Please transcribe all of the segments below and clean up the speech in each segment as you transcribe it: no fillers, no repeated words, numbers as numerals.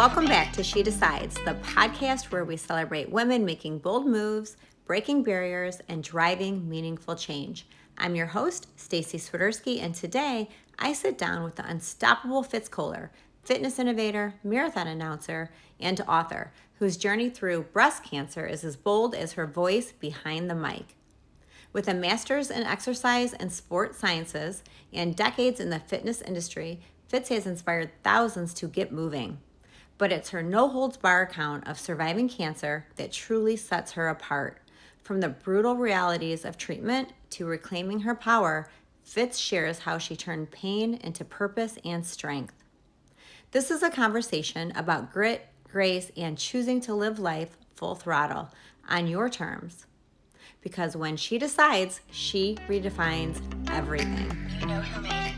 Welcome back to She Decides, the podcast where we celebrate women making bold moves, breaking barriers, and driving meaningful change. I'm your host, Staci Swiderski, and today I sit down with the unstoppable Fitz Koehler, fitness innovator, marathon announcer, and author, whose journey through breast cancer is as bold as her voice behind the mic. With a master's in exercise and sport sciences and decades in the fitness industry, Fitz has inspired thousands to get moving. But it's her no-holds-bar account of surviving cancer that truly sets her apart. From the brutal realities of treatment to reclaiming her power, Fitz shares how she turned pain into purpose and strength. This is a conversation about grit, grace, and choosing to live life full throttle on your terms. Because when she decides, she redefines everything. You know who made it.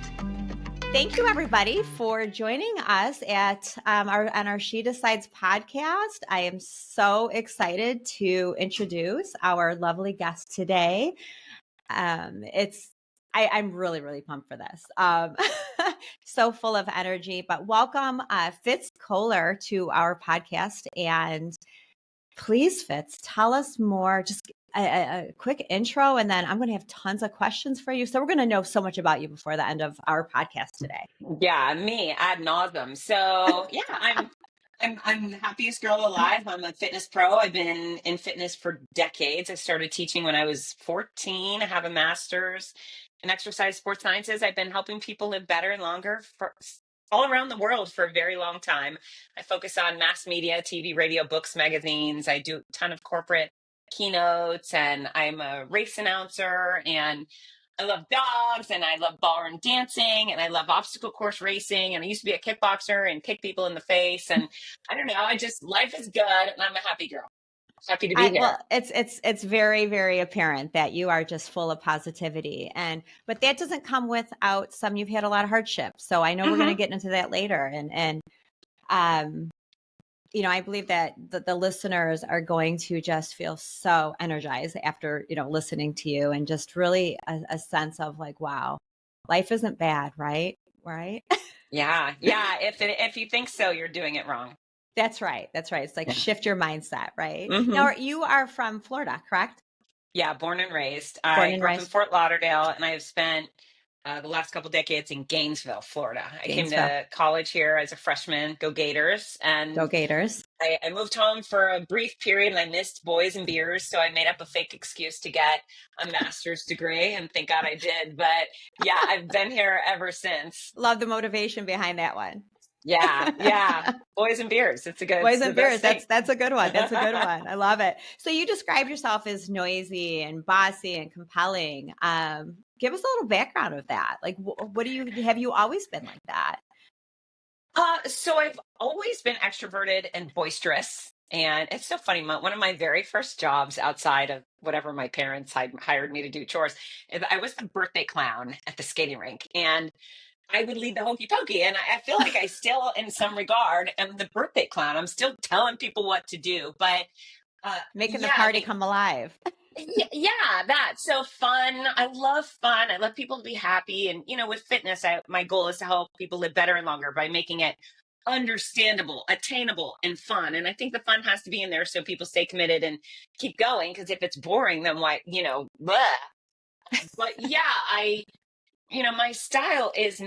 Thank you, everybody, for joining us at on our She Decides podcast. I am so excited to introduce our lovely guest today. I'm really, really pumped for this. So full of energy. But welcome, Fitz Koehler, to our podcast. And please, Fitz, tell us more. Just a quick intro, and then I'm going to have tons of questions for you. So we're going to know so much about you before the end of our podcast today. Yeah, me ad nauseum. So yeah, I'm the happiest girl alive. I'm a fitness pro. I've been in fitness for decades. I started teaching when I was 14. I have a master's in exercise sports sciences. I've been helping people live better and longer for all around the world for a very long time. I focus on mass media, TV, radio, books, magazines. I do a ton of corporate keynotes, and I'm a race announcer, and I love dogs, and I love ballroom dancing, and I love obstacle course racing, and I used to be a kickboxer and kick people in the face. And I don't know, life is good, and I'm a happy girl. Happy to be here. Well, it's very, very apparent that you are just full of positivity, but that doesn't come without you've had a lot of hardship. So I know we're going to get into that later, and I believe that the listeners are going to just feel so energized after, listening to you, and just really a sense of like, wow, life isn't bad, right? Right? Yeah. If you think so, you're doing it wrong. That's right. It's like shift your mindset, right? Now, you are from Florida, correct? Yeah, born and raised. I grew up in Fort Lauderdale, and I have spent the last couple decades in Gainesville, Florida. I came to college here as a freshman. Go Gators. And go Gators. I moved home for a brief period, and I missed boys and beers, so I made up a fake excuse to get a master's degree, and thank God I did. But yeah, I've been here ever since. Love the motivation behind that one. Yeah. Boys and beers. It's a good boys and beers. That's a good one. That's a good one. I love it. So you describe yourself as noisy and bossy and compelling. Give us a little background of that. Like, have you always been like that? So I've always been extroverted and boisterous. And it's so funny. One of my very first jobs outside of whatever my parents had hired me to do chores, I was the birthday clown at the skating rink. And I would lead the hokey pokey. And I feel like I still, in some regard, am the birthday clown. I'm still telling people what to do, but making the party come alive. Yeah, that's so fun. I love fun. I love people to be happy. And, with fitness, my goal is to help people live better and longer by making it understandable, attainable, and fun. And I think the fun has to be in there so people stay committed and keep going. Because if it's boring, then why, blah. But yeah, my style is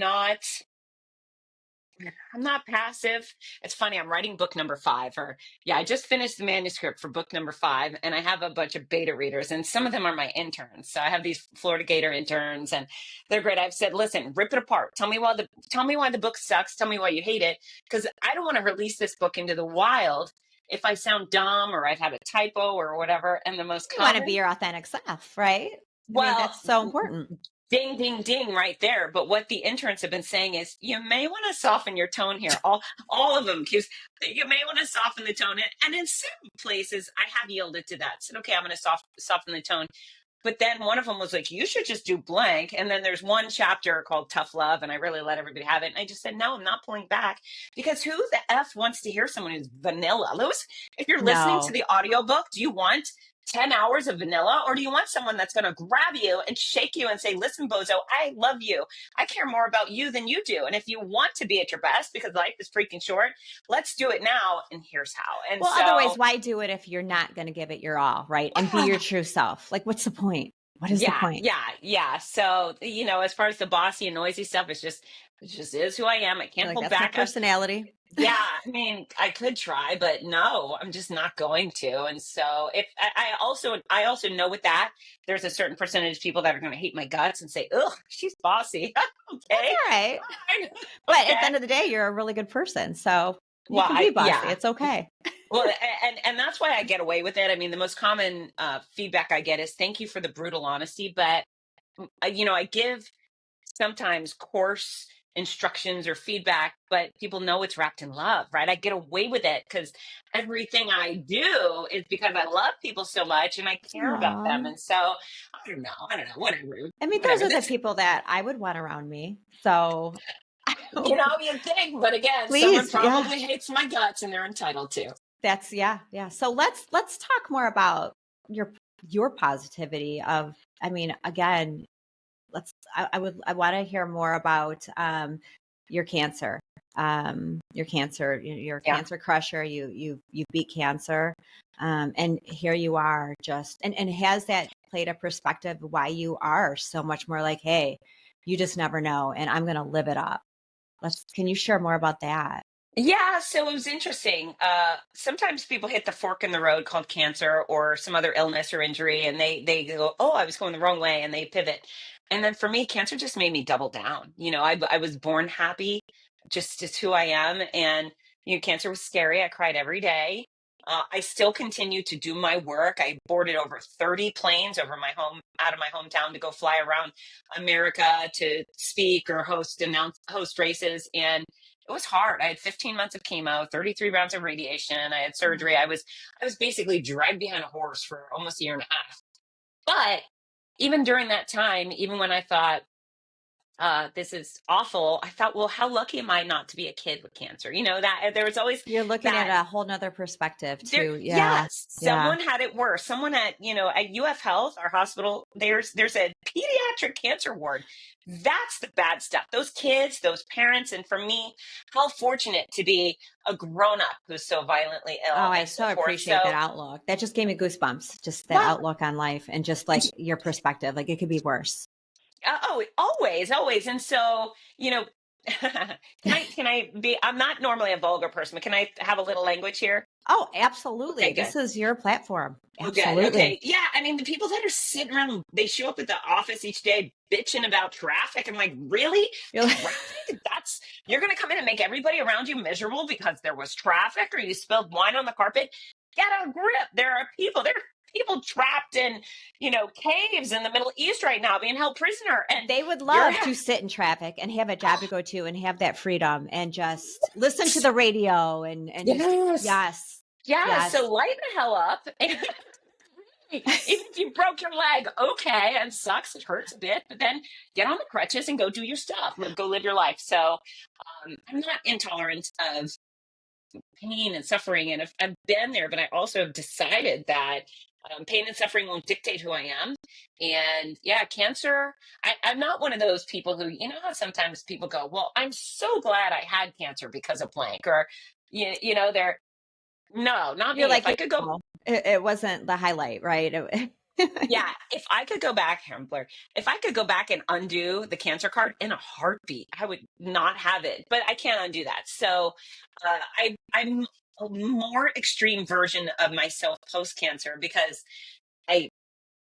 I'm not passive. It's funny. I'm writing book number 5, I just finished the manuscript for book number 5, and I have a bunch of beta readers, and some of them are my interns. So I have these Florida Gator interns, and they're great. I've said, listen, rip it apart. Tell me why the book sucks. Tell me why you hate it. Because I don't want to release this book into the wild if I sound dumb or I've had a typo or whatever. And the most common, you want to be your authentic self, right? Well, that's so important. Ding, ding, ding right there. But what the interns have been saying is you may want to soften your tone here. All of them, because you may want to soften the tone. And in certain places, I have yielded to that. I said, okay, I'm going to soften the tone. But then one of them was like, you should just do blank. And then there's one chapter called Tough Love, and I really let everybody have it. And I just said, no, I'm not pulling back, because who the F wants to hear someone who's vanilla? Lewis, if you're listening to the audiobook, do you want 10 hours of vanilla? Or do you want someone that's going to grab you and shake you and say, listen, bozo, I love you. I care more about you than you do. And if you want to be at your best because life is freaking short, let's do it now. And here's how. And Well, otherwise, so, why do it if you're not going to give it your all, right? And be your true self. Like, what's the point? What is the yeah, point? yeah, yeah. So, as far as the bossy and noisy stuff, it just is who I am. I You're can't like, hold that's my back. personality. Yeah, I mean, I could try, but no, I'm just not going to. And so if I also know with that, there's a certain percentage of people that are going to hate my guts and say, "Ugh, she's bossy." That's Okay, all right. fine. But at the Okay. end of the day, you're a really good person. So you Well, can be bossy. yeah. It's okay. Well, and that's why I get away with it. I mean, the most common feedback I get is thank you for the brutal honesty, but I give sometimes coarse instructions or feedback, but people know it's wrapped in love, right? I get away with it because everything I do is because I love people so much and I care about Aw. them. And so I don't know, whatever, I mean, those whatever. are the This, people that I would want around me. So you'd think, but again, someone please, yeah. probably hates my guts and they're entitled to. That's yeah. So let's talk more about your positivity of, I mean, again, I want to hear more about your cancer. Your Yeah. cancer crusher, you beat cancer. And here you are just and has that played a perspective why you are so much more like, hey, you just never know, and I'm gonna live it up. Can you share more about that? Yeah, so it was interesting. Sometimes people hit the fork in the road called cancer or some other illness or injury, and they go, "Oh, I was going the wrong way," and they pivot. And then for me, cancer just made me double down. I was born happy, just who I am, and cancer was scary. I cried every day. I still continue to do my work. I boarded over 30 planes out of my hometown to go fly around America to speak or host races, and it was hard. I had 15 months of chemo, 33 rounds of radiation. I had surgery. I was basically dragged behind a horse for almost a year and a half. But even during that time, even when I thought this is awful, I thought, well, how lucky am I not to be a kid with cancer? That there was always You're looking at that a whole nother perspective there, too. Yeah, yes, yeah. someone had it worse. Someone at UF Health, our hospital, there's a pediatric cancer ward. That's the bad stuff. Those kids, those parents, and for me, how fortunate to be a grown up who's so violently Oh, ill I and so so forth. appreciate that So, outlook. That just gave me goosebumps, just that well, outlook on life and just like your perspective. Like it could be worse. oh, always, always. And so, can I be? I'm not normally a vulgar person, but can I have a little language here? Oh, Okay, absolutely. good. This is your platform. Oh, good. Absolutely. Okay. Yeah. I mean, the people that are sitting around, they show up at the office each day bitching about traffic. I'm like, really? You're like, Traffic? You're going to come in and make everybody around you miserable because there was traffic or you spilled wine on the carpet? Get a grip. There are people trapped in, caves in the Middle East right now being held prisoner. And they would you're, love to sit in traffic and have a job to go to and have that freedom and just listen to the radio and just, yes. yes, Yeah. yes. So lighten the hell up. Even if you broke your leg, okay, and sucks, it hurts a bit, but then get on the crutches and go do your stuff, go live your life. So I'm not intolerant of pain and suffering, and I've been there, but I also have decided that pain and suffering won't dictate who I am. And yeah, cancer. I'm not one of those people who, how sometimes people go, "Well, I'm so glad I had cancer because of blank," or they're no, not You're me. If like, I could go. no, it wasn't the highlight, right? Yeah, if I could go back, I'm blurred. If I could go back and undo the cancer card in a heartbeat, I would not have it. But I can't undo that. So I'm a more extreme version of myself post cancer because I,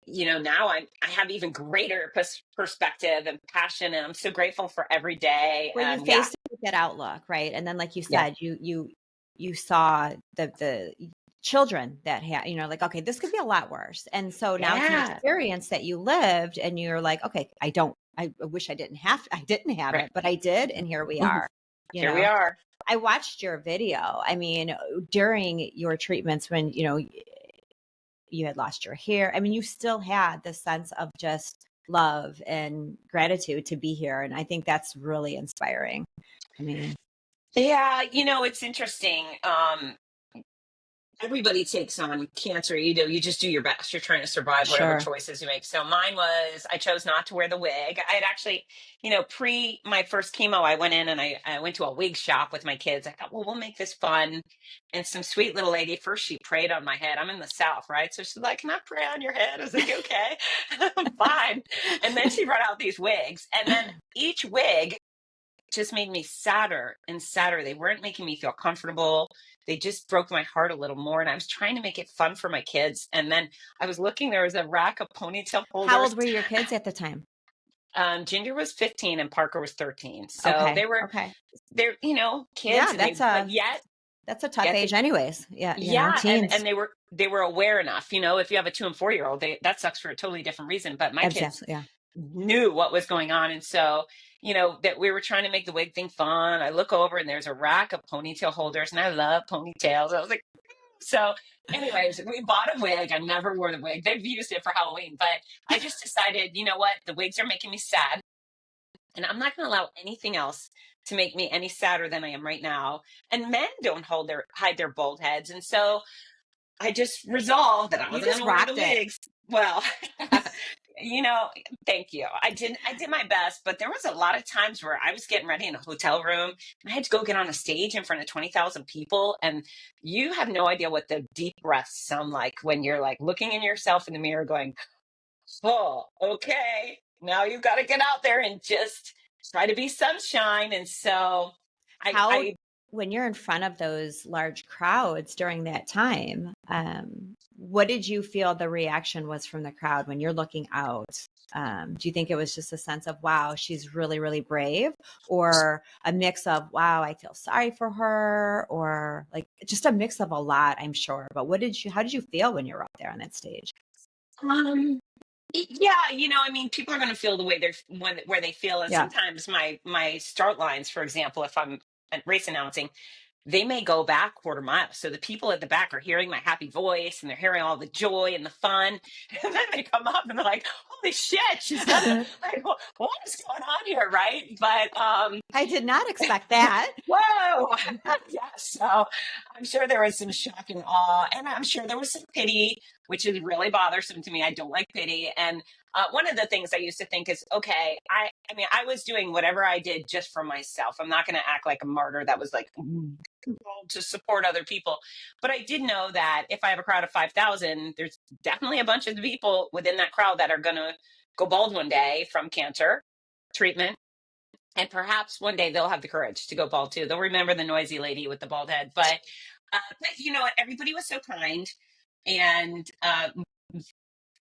now I have even greater perspective and passion, and I'm so grateful for every day. Well, you Yeah, faced it with that outlook, right? And then, like you yeah, said, you saw the children that had, like, okay, this could be a lot worse. And so now it's an yeah. experience that you lived, and you're like, okay, I wish I didn't have Right. it, but I did, and here we Mhm. are. You Here we know, are. I watched your video. I mean, during your treatments when you had lost your hair. I mean, you still had this sense of just love and gratitude to be here. And I think that's really inspiring. I mean, Yeah, it's interesting. everybody takes on cancer. You just do your best. You're trying to survive whatever Sure. choices you make. So mine was, I chose not to wear the wig. I had actually, pre my first chemo, I went in and I went to a wig shop with my kids. I thought, well, we'll make this fun. And some sweet little lady, first she prayed on my head. I'm in the South, right? So she's like, can I pray on your head? I was like, okay, fine. And then she brought out these wigs. And then each wig just made me sadder and sadder. They weren't making me feel comfortable. They just broke my heart a little more. And I was trying to make it fun for my kids. And then I was looking, there was a rack of ponytail How holders. old were your kids at the time? Ginger was 15 and Parker was 13. So Okay. they were, Okay. they're, kids Yeah, and but that's a tough yet age anyways. Yeah, yeah. teens. And they were aware enough, if you have a 2 and 4 year old, that sucks for a totally different reason. But my kids Absolutely. Yeah. knew what was going on. And so, that we were trying to make the wig thing fun. I look over and there's a rack of ponytail holders and I love ponytails. I was like, so anyways, we bought a wig. I never wore the wig. They've used it for Halloween, but I just decided, you know what? The wigs are making me sad and I'm not going to allow anything else to make me any sadder than I am right now. And men don't hide their bald heads. And so I just resolved that I You wasn't just going to wear the rocked it. wigs. Well, you know, thank you. I did my best, but there was a lot of times where I was getting ready in a hotel room and I had to go get on a stage in front of 20,000 people. And you have no idea what the deep breaths sound like when you're like looking in yourself in the mirror going, oh, okay, now you've got to get out there and just try to be sunshine. And so How, I when you're in front of those large crowds during that time, what did you feel the reaction was from the crowd when you're looking out? Do you think it was just a sense of, wow, she's really, really brave, or a mix of, wow, I feel sorry for her, or like just a mix of a lot, I'm sure. But how did you feel when you were up there on that stage? um yeah, I mean, people are going to feel the way where they feel, and Yeah. sometimes my start lines, for example, if I'm at race announcing, they may go back quarter mile. So the people at the back are hearing my happy voice and they're hearing all the joy and the fun. And then they come up and they're like, holy shit, she's got a, like, what is going on here? Right. But, I did not expect that. whoa. Yeah. So I'm sure there was some shock and awe, and I'm sure there was some pity, which is really bothersome to me. I don't like pity. And one of the things I used to think is, okay, I mean, I was doing whatever I did just for myself. I'm not going to act like a martyr that was like to support other people. But I did know that if I have a crowd of 5,000, there's definitely a bunch of people within that crowd that are going to go bald one day from cancer treatment. And perhaps one day they'll have the courage to go bald too. They'll remember the noisy lady with the bald head. But you know what? Everybody was so kind. And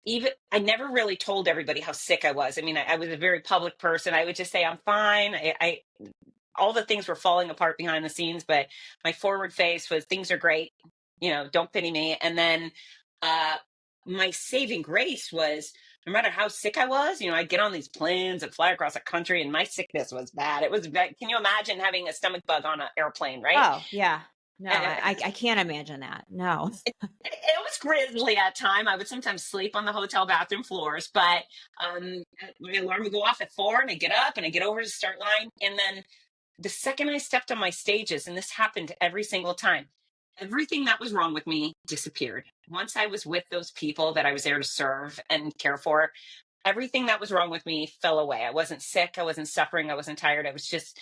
even I never really told everybody how sick I was. I mean, I was a very public person. I would just say I'm fine. I all the things were falling apart behind the scenes, but my forward face was things are great. Don't pity me. And then uh, my saving grace was no matter how sick I was, I'd get on these planes and fly across the country, and my sickness was bad. It was bad. Can you imagine having a stomach bug on an airplane, right? Oh, yeah. No, Uh, I can't imagine that. No. it was grisly at time. I would sometimes sleep on the hotel bathroom floors, but my alarm would go off at 4 and I get up and I get over to the start line. And then the second I stepped on my stages, and this happened every single time, everything that was wrong with me disappeared. Once I was with those people that I was there to serve and care for, everything that was wrong with me fell away. I wasn't sick. I wasn't suffering. I wasn't tired. I was just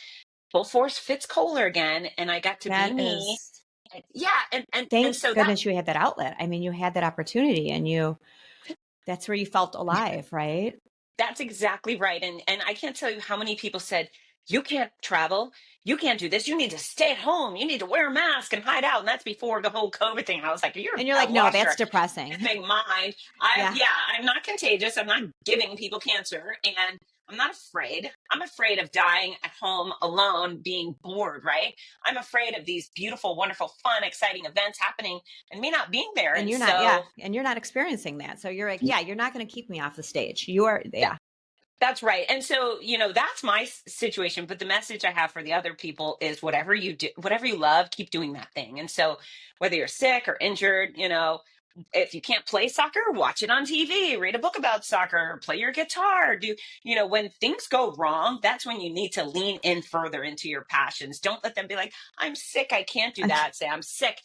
full force Fitz Koehler again. And I got to be That me. is, Yeah. And thank so goodness you had that outlet. I mean, you had that opportunity and that's where you felt alive, right? that's exactly right. And I can't tell you how many people said, you can't travel. You can't do this. You need to stay at home. You need to wear a mask and hide out. And that's before the whole COVID thing. And I was like, And you're you're like, I've no, lost that's your depressing. effing mind. Yeah. Yeah, I'm not contagious. I'm not giving people cancer. And I'm not afraid. I'm afraid of dying at home alone, being bored, right? I'm afraid of these beautiful, wonderful, fun, exciting events happening and me not being there. And And you're not, yeah. so And you're not experiencing that. So you're like, yeah, you're not going to keep me off the stage. You are, yeah. that's right. And so, that's my situation. But the message I have for the other people is whatever you do, whatever you love, keep doing that thing. And so, whether you're sick or injured, if you can't play soccer, watch it on TV, read a book about soccer, play your guitar, when things go wrong, that's when you need to lean in further into your passions. Don't let them be like, I'm sick, I can't do that. Say, I'm sick,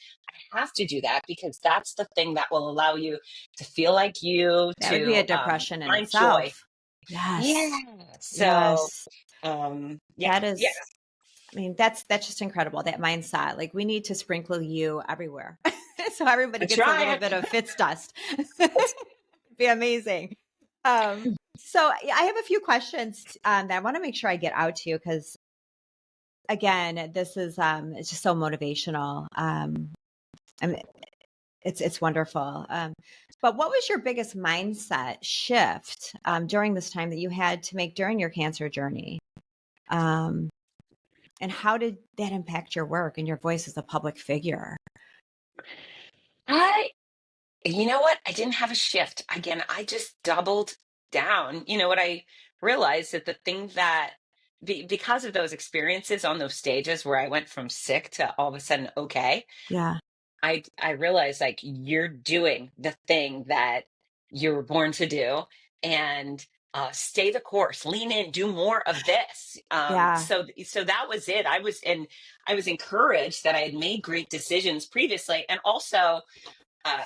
I have to do that, because that's the thing that will allow you to feel like you, That would be a to depression in find joy. itself. Yes. Yeah. So, Yes. yeah, That yeah. is, I mean, that's just incredible. That mindset. Like we need to sprinkle you everywhere. So everybody I gets a little try. bit of Fitz dust. It'd be amazing. So I have a few questions that I want to make sure I get out to you because again, this is it's just so motivational. I mean, it's wonderful. But what was your biggest mindset shift during this time that you had to make during your cancer journey? Um, and how did that impact your work and your voice as a public figure? I You know what? I didn't have a shift. Again, I just doubled down. You know what I realized, that the thing that because of those experiences on those stages where I went from sick to all of a sudden okay, Yeah, I realized, like, you're doing the thing that you were born to do, and stay the course, lean in, do more of this. yeah, So that was it. I was encouraged that I had made great decisions previously, and also. Uh,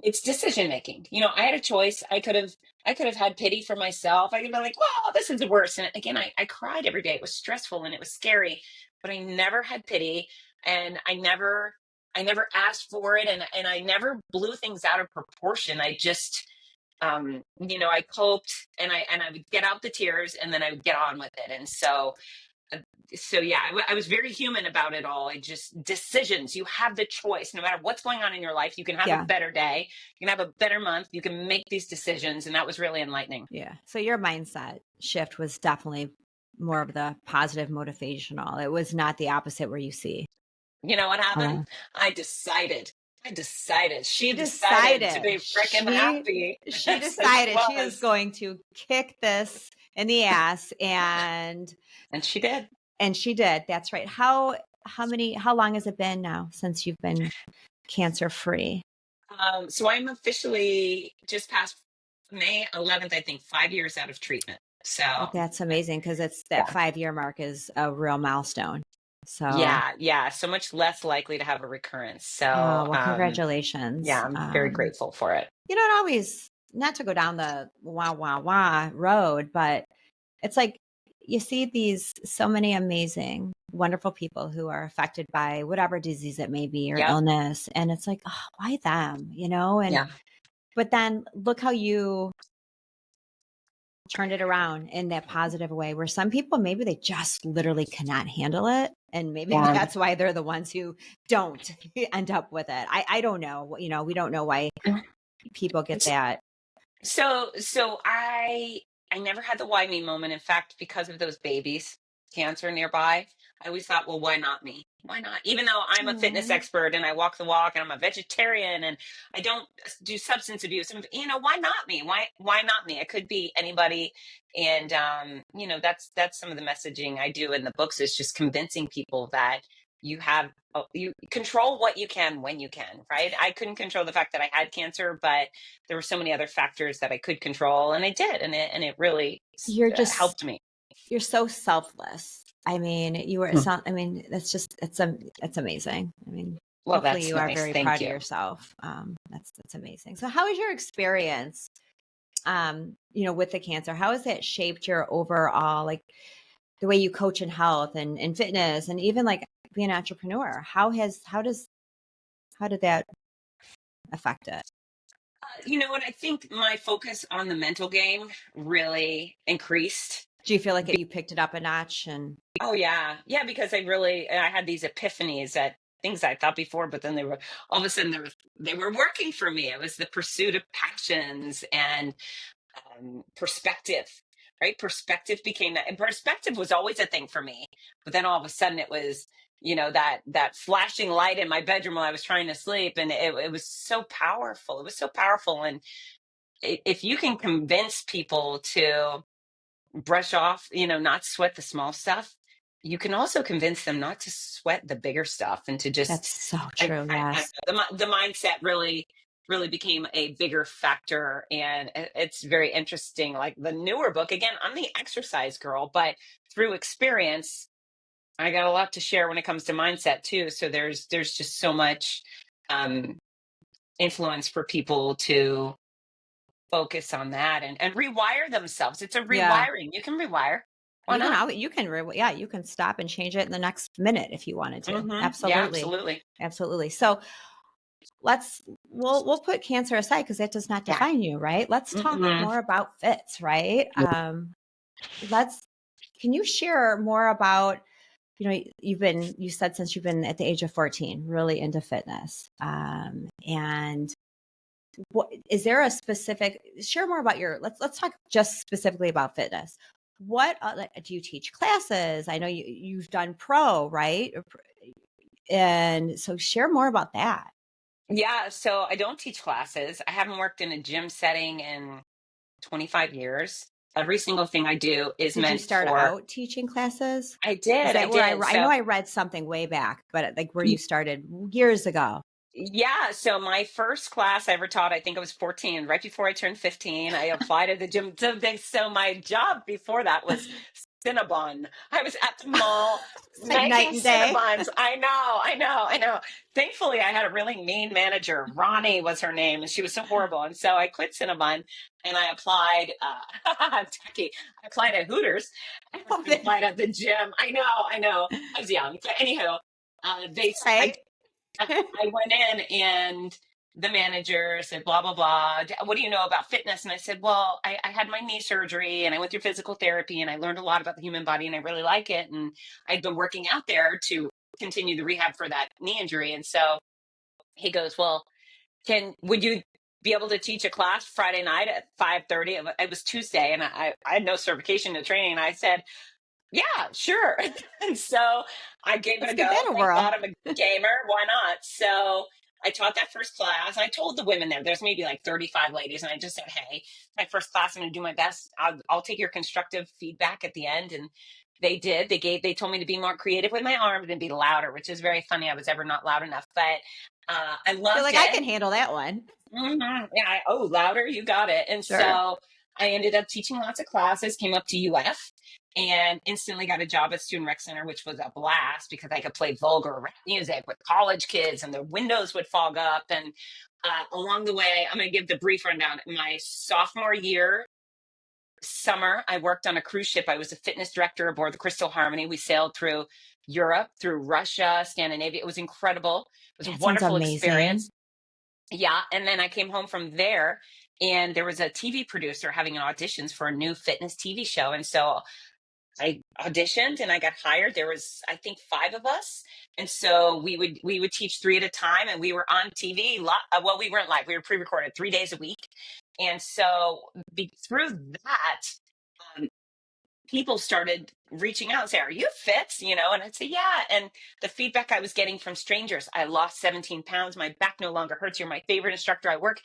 it's decision making. I had a choice. I could have had pity for myself. I could be like, well, this is the worst. And again, I cried every day. It was stressful and it was scary, but I never had pity, and I never asked for it, and I never blew things out of proportion. I just I coped, and I would get out the tears, and then I would get on with it. And uh, so yeah, I was very human about it all. I just decisions. You have the choice, no matter what's going on in your life. You can have a yeah, better day. You can have a better month. You can make these decisions, and that was really enlightening. yeah. So your mindset shift was definitely more of the positive motivational. It was not the opposite where you see. You know what happened? Uh, I decided. I decided. she She decided to decided be freaking happy. she So she decided she is was, going to kick this in the ass and she did. and she did. That's right. How long has it been now since you've been cancer free? So I'm officially just past May 11th. I think 5 years out of treatment. So Well, that's amazing because it's that yeah. 5 year mark is a real milestone. So, Yeah, yeah, so much less likely to have a recurrence. So, well, yeah, congratulations. I'm very grateful for it. It always, not to go down the wah, wah, wah road, but it's like you see these so many amazing, wonderful people who are affected by whatever disease it may be or Yep. illness. And it's like, oh, why them? Yeah. But then look how you turned it around in that positive way where some people maybe they just literally cannot handle it and maybe Yeah. that's why they're the ones who don't end up with it. I don't know, we don't know why people get that. So I never had the why me moment. In fact, because of those babies, cancer nearby, I always thought, well, why not me? Why not? Even though I'm a fitness Aw. expert and I walk the walk and I'm a vegetarian and I don't do substance abuse, and why not me? Why not me? It could be anybody. And that's some of the messaging I do in the books, is just convincing people that you control what you can when you can, right? I couldn't control the fact that I had cancer, but there were so many other factors that I could control, and I did, and it really You're just helped me. you're so selfless. I mean, Hmm. I mean, it's amazing. I mean, Well, hopefully that's you are nice. very Thank proud of you. yourself. That's amazing. So how was your experience with the cancer? How has that shaped your overall, like the way you coach in health and fitness and even like being an entrepreneur? How did that affect it? You know what? I think my focus on the mental game really increased. Do you feel like you picked it up a notch and Oh yeah, yeah, because I had these epiphanies at things I thought before, but then they were all of a sudden they were working for me. It was the pursuit of passions and perspective, right? Perspective became that, and perspective was always a thing for me. But then all of a sudden it was, that flashing light in my bedroom while I was trying to sleep, and it was so powerful. It was so powerful, and if you can convince people to brush off, not sweat the small stuff, you can also convince them not to sweat the bigger stuff and to That's just, so true. I Yes. the mindset really became a bigger factor. And it's very interesting. Like the newer book, again, I'm the exercise girl, but through experience, I got a lot to share when it comes to mindset too. So there's just so much um, influence for people to focus on that and rewire themselves. It's a Yeah. rewiring. You can rewire. Why You can not? yeah, you can stop and change it in the next minute if you wanted to. Yeah, Absolutely. absolutely. Absolutely. So we'll put cancer aside because that does not Yeah. define you, right? Let's talk Mm-mm. more about fits, right? Let's can you share more about, you said since you've been at the age of 14 really into fitness, and what is there a specific share more about your let's talk just specifically about fitness. What like, do you teach classes? I know you've done pro, right? And so share more about that. Yeah. So I don't teach classes. I haven't worked in a gym setting in 25 years. Every single thing I do is Did you meant start for. out teaching classes? I Is did. I that where did. I know So I read something way back, but like where you started years ago? yeah, so my first class I ever taught, I think I was 14, right before I turned 15. I applied at the gym. So my job before that was Cinnabon. I was at the mall It's like night making and day. Cinnabons. I know. Thankfully, I had a really mean manager. Ronnie was her name, and she was so horrible. And so I quit Cinnabon and I applied, tacky. I applied at Hooters. I applied at the gym. I know. I was young. But anyhow, they, I Right. I went in and the manager said, blah, blah, blah. What do you know about fitness? And I said, well, I had my knee surgery and I went through physical therapy and I learned a lot about the human body and I really like it. And I'd been working out there to continue the rehab for that knee injury. And so he goes, well, would you be able to teach a class Friday night at 5:30? It was Tuesday and I had no certification to training. And I said, yeah, sure. And so I gave it Let's a give go. that a Thank whirl. God I'm a gamer. Why not? So I taught that first class. I told the women there's maybe like 35 ladies. And I just said, hey, my first class, I'm going to do my best. I'll take your constructive feedback at the end. And they did. They told me to be more creative with my arms and be louder, which is very funny. I was ever not loud enough, but I You're loved like, I can it. handle that one. Yeah. Oh, louder. You got it. And Sure. so I ended up teaching lots of classes, came up to UF and instantly got a job at Student Rec Center, which was a blast because I could play vulgar rap music with college kids and the windows would fog up. And along the way, I'm going to give the brief rundown. My sophomore year, summer, I worked on a cruise ship. I was a fitness director aboard the Crystal Harmony. We sailed through Europe, through Russia, Scandinavia. It was incredible. It was a That sounds wonderful amazing. experience. Yeah, and then I came home from there and there was a TV producer having an auditions for a new fitness TV show. And so I auditioned and I got hired. There was, I think, five of us. And so we would teach three at a time and we were on TV. Well, we weren't live. We were pre-recorded 3 days a week. And so through that, um, people started reaching out and say, are you Fitz? And I'd say, yeah. And the feedback I was getting from strangers, I lost 17 pounds. My back no longer hurts. You're my favorite instructor. I work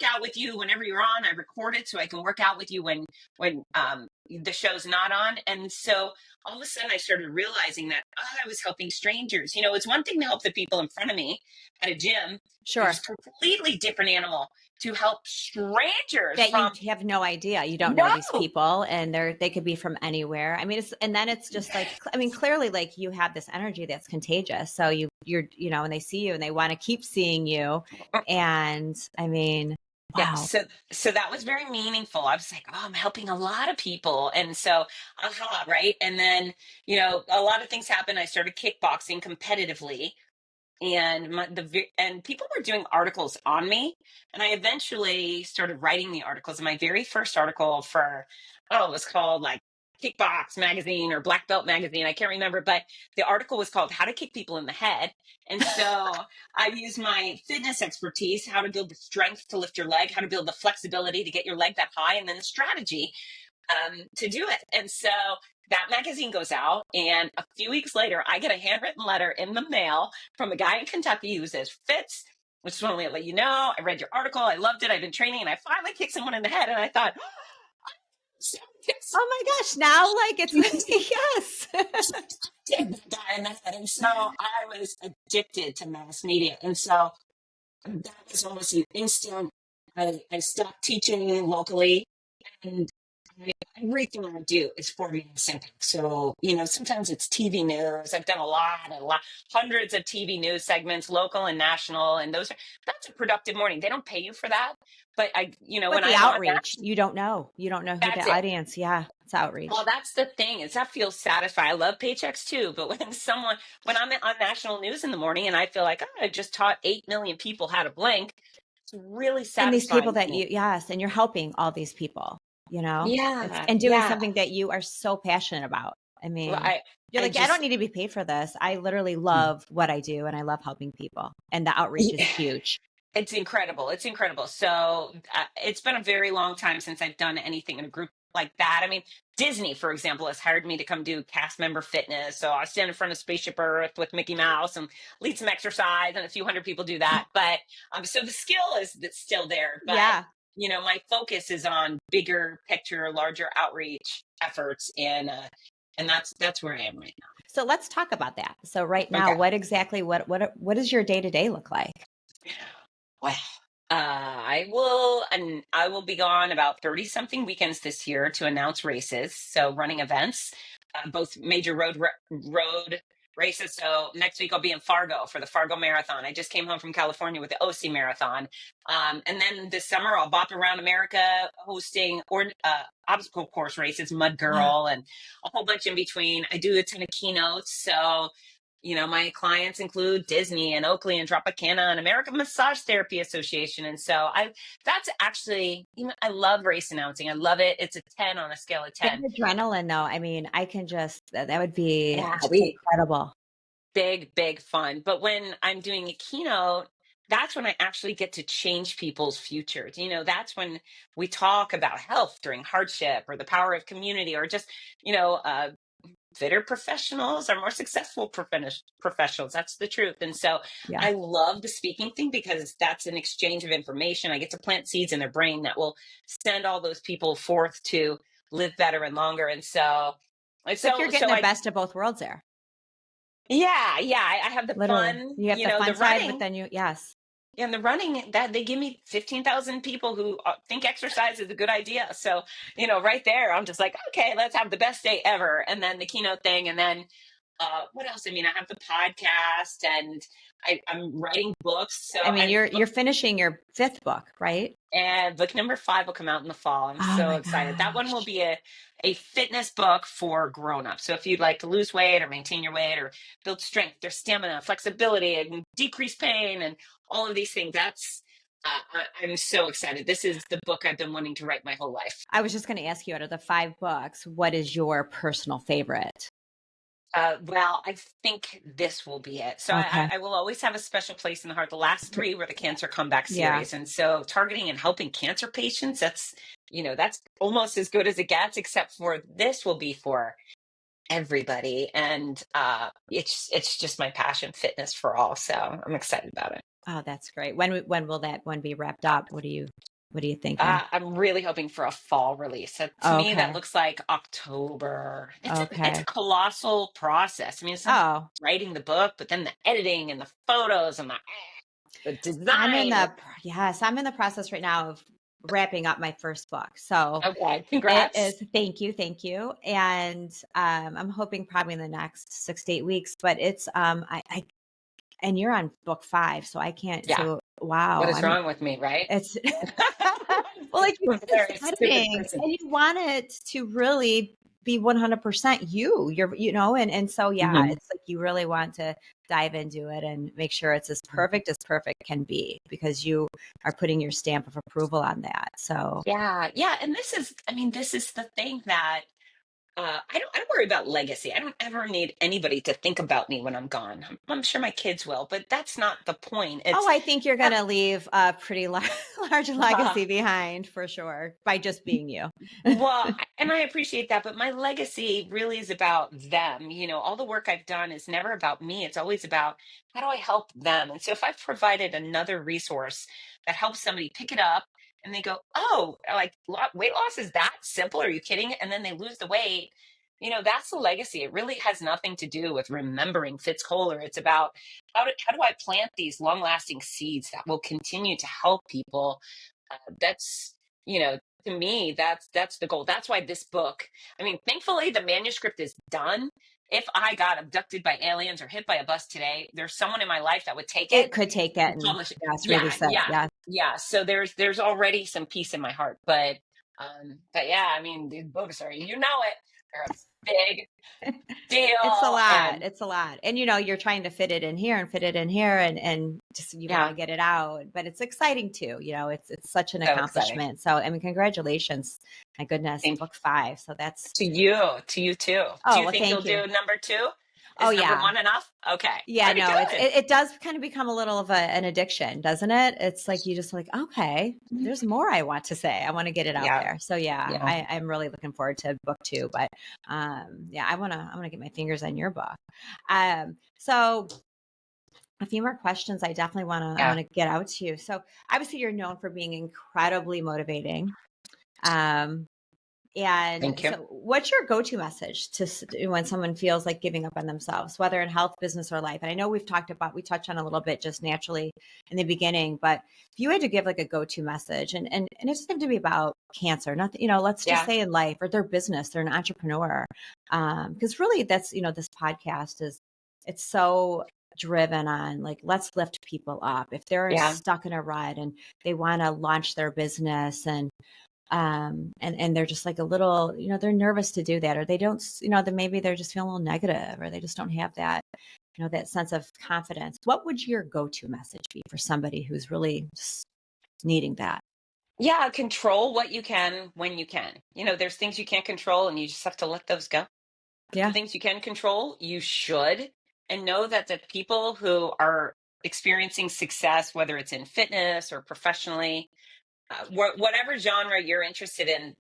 out with you whenever you're on. I record it so I can work out with you when the show's not on. And so all of a sudden I started realizing that I was helping strangers. It's one thing to help the people in front of me at a gym. It was Sure. a completely different animal to help strangers That you from have no idea. You don't know these no. people and they could be from anywhere. I mean, and then it's just like, I mean, clearly like you have this energy that's contagious. So and they see you and they want to keep seeing you. And I mean, Yeah, wow. so that was very meaningful. I was like, oh, I'm helping a lot of people. And so, right. And then, a lot of things happened. I started kickboxing competitively and and people were doing articles on me and I eventually started writing the articles. And my very first article for it was called like Kickbox magazine or Black Belt magazine, I can't remember, but the article was called How to Kick People in the Head. And so I used my fitness expertise, how to build the strength to lift your leg, how to build the flexibility to get your leg that high, and then the strategy to do it. And so that magazine goes out, and a few weeks later, I get a handwritten letter in the mail from a guy in Kentucky who says, Fitz, just want to let you know, I read your article, I loved it, I've been training, and I finally kicked someone in the head. And I thought, Oh my gosh, now like it's yes. Did that guy in the head. And so I was addicted to mass media. And so that was almost an instant. I stopped teaching locally, and everything I do is for mass impact. So, sometimes it's TV news. I've done a lot, hundreds of TV news segments, local and national, and that's a productive morning. They don't pay you for that, but But when the I'm on outreach, that, you don't know who the that's it. audience. Yeah, it's Well, outreach. that's the thing is that feels satisfying. I love paychecks too, but when I'm on national news in the morning and I feel like, oh, I just taught 8 million people how to blink, it's really And these people satisfying to that me. yes, and you're helping all these people, it's Yeah, and doing yeah. something that you are so passionate about. I Well, mean, I, you're I like, I don't just, need to be paid for this. I literally love what I do and I love helping people. And the outreach is huge. it's incredible. It's incredible. So it's been a very long time since I've done anything in a group like that. I mean, Disney, for example, has hired me to come do cast member fitness. So I stand in front of Spaceship Earth with Mickey Mouse and lead some exercise, and a few hundred people do that. But so the skill is that's still there. But Yeah. my focus is on bigger picture, larger outreach efforts, and that's where I am right So let's talk about that. So right now. now, Okay. what exactly what does your day-to-day look like? Well, I will be gone about 30 something weekends this year to announce races. So running events, both major road races. So next week I'll be in Fargo for the Fargo Marathon. I just came home from California with the OC Marathon. And then this summer I'll bop around America hosting obstacle course races, Mud Wow. Girl, and a whole bunch in between. I do a ton of keynotes. So my clients include Disney and Oakley and Tropicana and American Massage Therapy Association. And so that's actually, I love race announcing. I love it. It's a 10 on a scale of Big 10. adrenaline though. I mean, I can just that would be Yeah, just incredible. big, big fun. But when I'm doing a keynote, that's when I actually get to change people's futures. That's when we talk about health during hardship or the power of community or just, fitter professionals are more successful professionals. That's the truth. And so Yeah. I love the speaking thing because that's an exchange of information. I get to plant seeds in their brain that will send all those people forth to live better and longer. And so, and It's like you're so, getting so the I, best of both worlds there. yeah, yeah, I have the Literally. fun, You have the the fun side, but running. then yes. And the running that they give me 15,000 people who think exercise is a good idea. So, right there, I'm just like, okay, let's have the best day ever. And then the keynote thing. And then what else? I mean, I have the podcast and I'm writing books. So I mean, I'm you're finishing your fifth book, right? and book number 5 will come out in the fall. I'm Oh so my excited. That one will gosh. be a fitness book for grown-ups. So if you'd like to lose weight or maintain your weight or build strength or stamina, flexibility and decrease pain and all of these things, I'm so excited. This is the book I've been wanting to write my whole life. I was just going to ask you, out of the 5 books, what is your personal favorite? Well, I think this will be it. So I, Okay. I will always have a special place in the heart. The last 3 were the Cancer Comeback Yeah. series. And so targeting and helping cancer patients, that's almost as good as it gets, except for this will be for everybody. And it's just my passion, fitness for all. So I'm excited about it. Oh, that's great. When will that one be wrapped up? What are you thinking? I'm really hoping for a fall release. To me, that Okay. looks like October. It's a Okay. colossal process. I mean, it's not Oh, writing the book, but then the editing and the photos and the I'm in design. the yes, I'm in the process right now of wrapping up my first book. So Okay, it congrats. is thank you. And I'm hoping probably in the next 6 to 8 weeks, but it's I and you're on book 5, so I can't Yeah, so what wow. is wrong with me, right? It's well, like you I'm a said, very it's stupid editing person. and you want it to really be 100% and so yeah, Mhm. it's like you really want to dive into it and make sure it's as perfect can be because you are putting your stamp of approval on that. So, Yeah, yeah, and this is the thing that I don't worry about legacy. I don't ever need anybody to think about me when I'm gone. I'm sure my kids will, but that's not the point. oh, It's I think you're going to leave a pretty large uh, legacy behind for sure by just being you. well, and I appreciate that, but my legacy really is about them. All the work I've done is never about me. It's always about how do I help them. And so if I've provided another resource that helps somebody pick it up and they go, oh, like weight loss is that simple? Are you kidding? And then they lose the weight. That's the legacy. It really has nothing to do with remembering Fitz Koehler. It's about how do I plant these long lasting seeds that will continue to help people. That's, you know, to me, that's the goal. That's why this book, I mean, thankfully the manuscript is done. If I got abducted by aliens or hit by a bus today, there's someone in my life that would take it It could take that and and publish it. yes, Yeah, release it. yeah, Yeah. yeah. So there's already some peace in my heart. But yeah, I mean, these books are, it, they're a big It's a deal. lot. And It's a lot. And you're trying to fit it in here and fit it in here and just you want to yeah, get it out. But it's exciting too. It's such an so exciting. accomplishment. So I mean, congratulations. My goodness, Thank book 5. So that's to you too. Do oh you well, think you'll thank do you. number two? Oh Is number yeah. one enough? Okay. Yeah, Very no, good. it does kind of become a little of an addiction, doesn't it? It's like you just like, okay, there's more I want to say. I want to get it out Yeah. there. So yeah, Yeah. I'm really looking forward to book 2. But yeah, I wanna get my fingers on your book. So a few more questions I definitely I Yeah. want to get out to you. So obviously you're known for being incredibly motivating. Um, and Thank you. so, what's your go to message when someone feels like giving up on themselves, whether in health, business, or life? And I know we touched on a little bit just naturally in the beginning, but if you had to give like a go to message, and it doesn't have to be about cancer, nothing, let's just Yeah. say in life or their business, they're an entrepreneur. Because really, that's, this podcast it's so driven on like, let's lift people up. If they're Yeah. stuck in a rut and they want to launch their business and they're just like a little, they're nervous to do that, or they don't, then maybe they're just feeling a little negative, or they just don't have that, that sense of confidence. What would your go-to message be for somebody who's really just needing that? Yeah. Control what you can when you can. There's things you can't control and you just have to let those go. The Yeah. things you can control, you should. And know that the people who are experiencing success, whether it's in fitness or professionally, whatever genre you're interested in,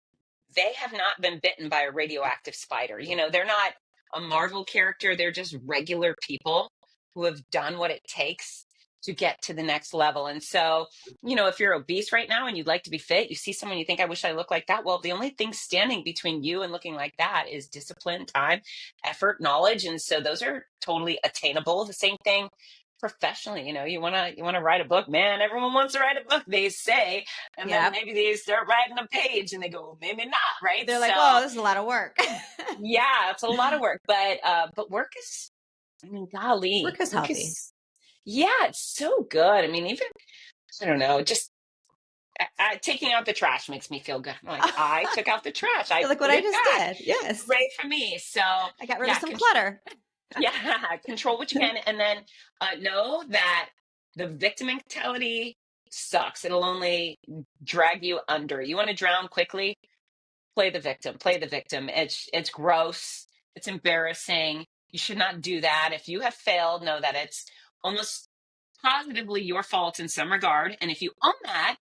they have not been bitten by a radioactive spider. They're not a Marvel character. They're just regular people who have done what it takes to get to the next level. And so, if you're obese right now and you'd like to be fit, you see someone you think, I wish I looked like that. Well, the only thing standing between you and looking like that is discipline, time, effort, knowledge. And so those are totally attainable. The same thing professionally. You want to write a book, man. Everyone wants to write a book, they say, and then Yep. maybe they start writing a page and they go, well, maybe not, right? They're like, oh, So this is a lot of work. yeah, it's a lot of work, but work is, I mean, golly, Work is work healthy. is, yeah, it's so good. I mean, even, I don't know, just taking out the trash makes me feel good. I'm like, I took out the trash, I Look what put I it just back, did. Yes. hooray for me. So I got rid of yeah, some clutter. yeah, control what you can, and then know that the victim mentality sucks. It'll only drag you under. You want to drown quickly? Play the victim. Play the victim. It's gross. It's embarrassing. You should not do that. If you have failed, know that it's almost positively your fault in some regard. And if you own that,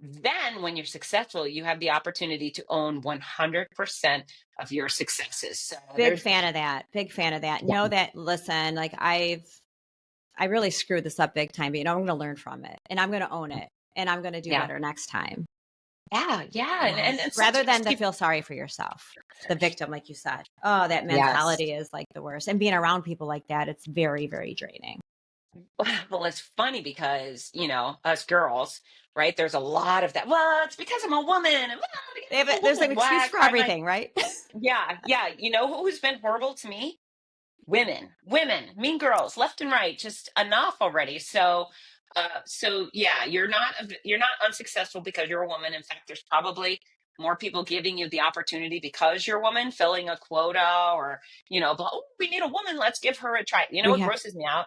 then when you're successful, you have the opportunity to own 100% of your successes. So Big fan of that. Big fan of that. yeah, Know that, listen, like I really screwed this up big time, but I'm going to learn from it and I'm going to own it and I'm going to do yeah, better next time. yeah, yeah. And Rather sometimes than to people, feel sorry for yourself, the victim, like you said. Oh, that yes. mentality is like the worst. And being around people like that, it's very, very draining. Well, it's funny because, us girls, right? There's a lot of that. Well, it's because I'm a woman. And, well, because I'm a There's an woman. excuse Why I for cry my, everything, right? yeah, yeah. You know who's been horrible to me? Women, mean girls, left and right, just enough already. So yeah, you're not unsuccessful because you're a woman. In fact, there's probably more people giving you the opportunity because you're a woman, filling a quota, or oh, we need a woman, let's give her a try. You know We what have, grosses me out?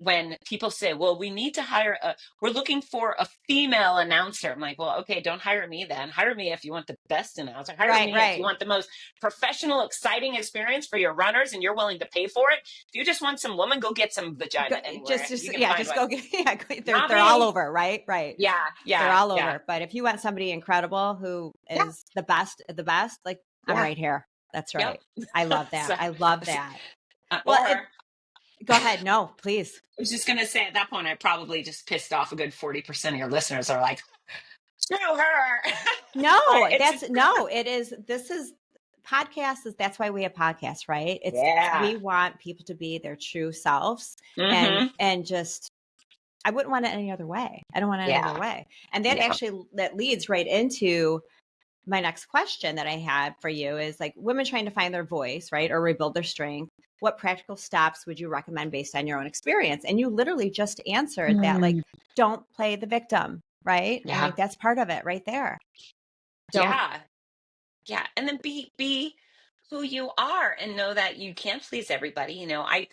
When people say, well, we need to we're looking for a female announcer. I'm like, well, okay, don't hire me then. Hire me if you want the best announcer. Hire right, me if you right. want the most professional, exciting experience for your runners and you're willing to pay for it. If you just want some woman, go get some vagina anywhere. You can Yeah, find just one. go get, yeah, Not they're all me. over, right? Right. Yeah, They're yeah, all yeah, over. But if you want somebody incredible who yeah, is the best, like I'm yeah. right here. That's Yep. right. I love that. So, I love that. or Well, I go ahead. No, please. was just gonna say at that point, I probably just pissed off a good 40% of your listeners are like, Screw her. No, It's that's no, it is. This is podcast is that's why we have podcasts, right? It's yeah. we want people to be their true selves Mm-hmm. and just I wouldn't want it any other way. I don't want it any other Yeah. way. And that Yeah. actually that leads right into my next question that I had for you is like women trying to find their voice, right? Or rebuild their strength. What practical steps would you recommend based on your own experience? And you literally just answered that, like, Mm. don't play the victim, right? I'm Yeah. like, that's part of it right there. Don't, Yeah. Yeah, and then be who you are and know that you can't please everybody. I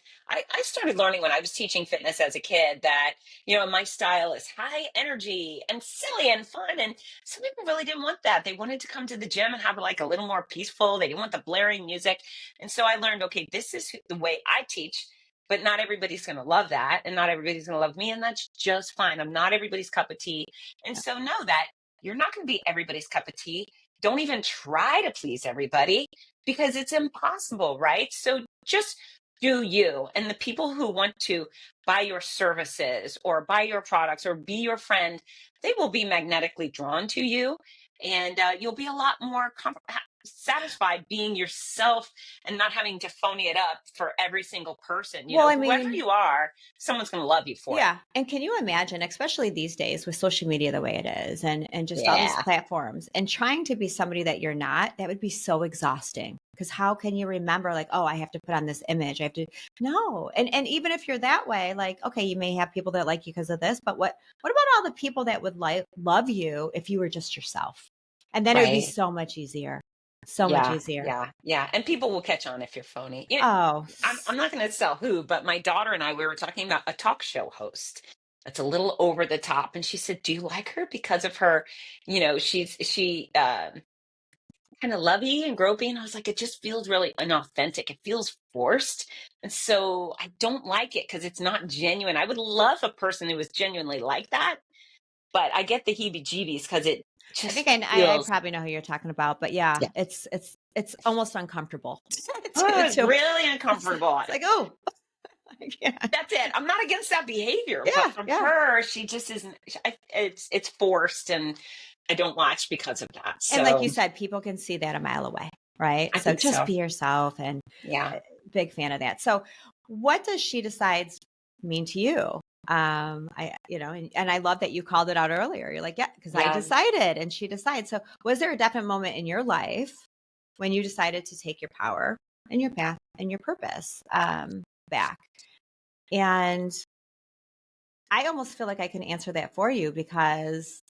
started learning when I was teaching fitness as a kid that, my style is high energy and silly and fun. And some people really didn't want that. They wanted to come to the gym and have like a little more peaceful. They didn't want the blaring music. And so I learned, okay, this is the way I teach. But not everybody's going to love that. And not everybody's going to love me. And that's just fine. I'm not everybody's cup of tea. And so know that you're not going to be everybody's cup of tea. Don't even try to please everybody because it's impossible, right? So just do you. And the people who want to buy your services or buy your products or be your friend, they will be magnetically drawn to you. And you'll be a lot more satisfied being yourself and not having to phony it up for every single person. well, I Whoever mean, you are, someone's going to love you for it. yeah. And can you imagine, especially these days with social media the way it is and just all these Yeah, platforms and trying to be somebody that you're not, that would be so exhausting. Because how can you remember like, oh, I have to put on this image. I have to no. And even if you're that way, like, okay, you may have people that like you because of this, but what about all the people that would like love you if you were just yourself? And then it would be right. so much easier. So much Yeah, easier. yeah, yeah. And people will catch on if you're phony. Oh, I'm not going to sell who, but my daughter and I, we were talking about a talk show host that's a little over the top. And she said, do you like her because of her, she kind of lovey and gropey. And I was like, it just feels really inauthentic. It feels forced. And so I don't like it because it's not genuine. I would love a person who was genuinely like that, but I get the heebie jeebies because it I think just I feels, probably know who you're talking about, but yeah, yeah. it's almost uncomfortable. Oh, it's To really it's, uncomfortable. it's like oh yeah That's it. I'm not against that behavior, but yeah from yeah. her, she just isn't. It's forced, and I don't watch because of that. And like you So said, people can see that a mile away, right? I So think just so. be yourself, and Yeah, big fan of that. So, what does she decides mean to you? And I love that you called it out earlier. You're like, yeah, because I yeah, decided, and she decides. So, was there a definite moment in your life when you decided to take your power and your path and your purpose back? And I almost feel like I can answer that for you because